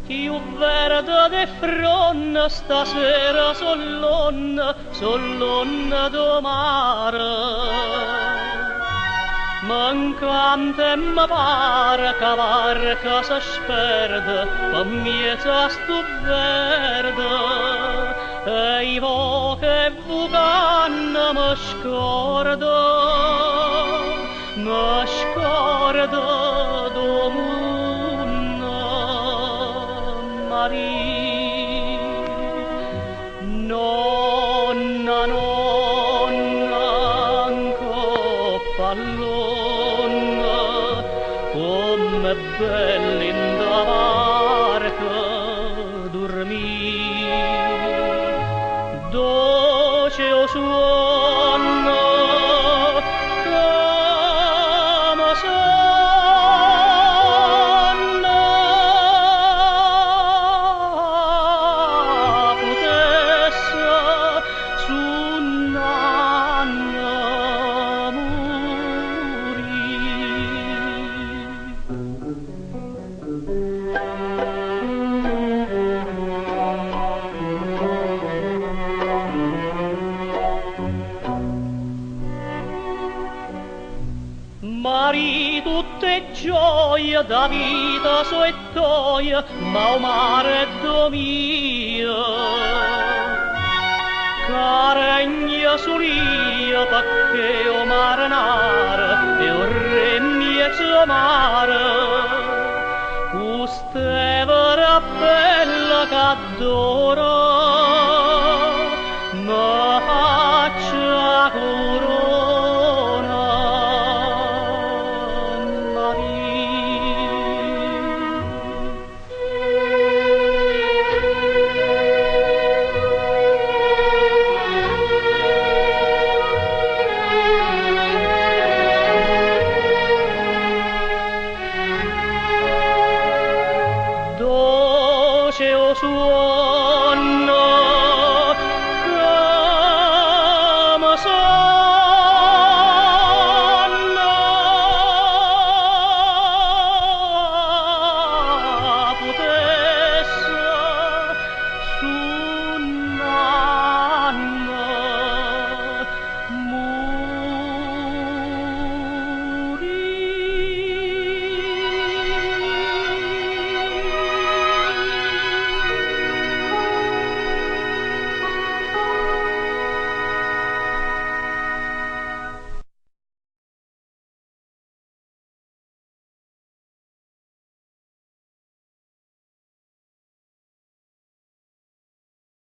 Più verde de fronna stasera sollonna do mare. Mancante mi pare che barca si sperde per miezza stu verde e i vo che vucanno mi scorda do munno Maria. Nonna, nonna, anco pallonna, come belli in da barca dormì, dolce o suono, come sonno, potesse su nanna Mari tutte gioie da vita sua e toia, ma o mare domia. Caregna sulia perché o mare nare e o re miezzo mare. Questa vera bella che adoro